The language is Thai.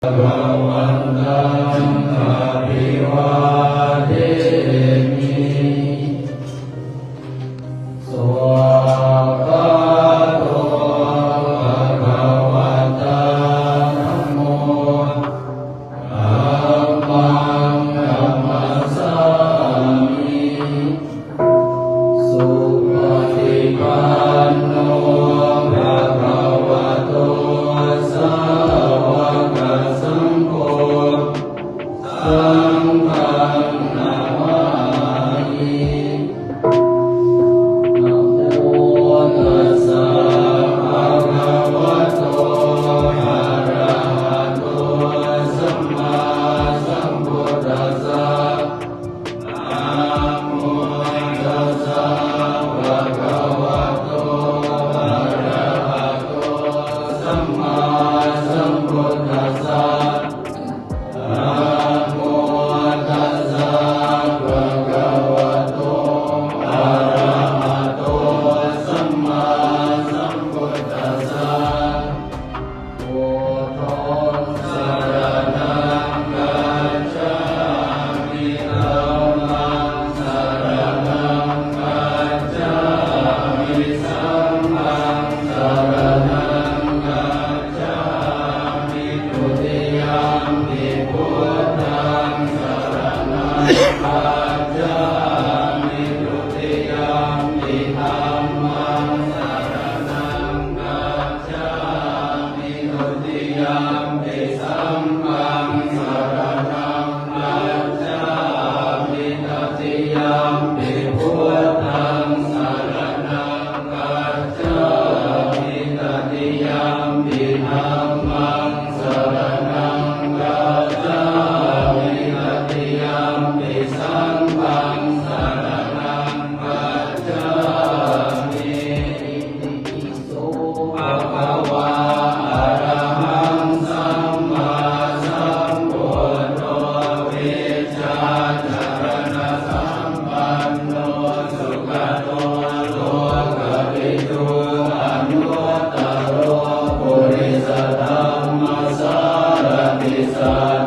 ภวันตังอะภิวาเทมิสวากขาโตภะคะวะตาธัมโมธัมมังนัมมัสสามิสุปฏิปันโนภะคะวะโตสาวกสังโฆสังฆังนามามินะโมตัสสะภะคะวะโตอะระหะโตสัมมาสัมพุทธัสสะนะโมตัสสะภะคะวะโตอะระหะโตสัมมาสัมพุทธัสสะนะโมตัสสะภะคะวะโตอะระหะโตสัมมาสัมพุทธัสสะพุทโธสรณังกัจฉามิธัมมังสรณังกัจฉามิสังฆังสรณังกัจฉามิทุติยัมปิพุทธังสรณังกัจฉามิทุติยัมปิธัมมังสรณังกัจฉามิทุติยัมปิสังฆังสรณังกัจฉามิตติยัมปิพุทธังสรณังกัจฉามิตติยัมปิธัมมังสรณังกัจฉามิตติยัมปิสังฆังสรณังกัจฉามิอิติปิโสภะคะวะอะระหังสัมมาสัมพุทโธวิชชาจารณะสัมปันโนสุขโตโลกวิทูอนุตตโรปุริสธัมมสารติสัท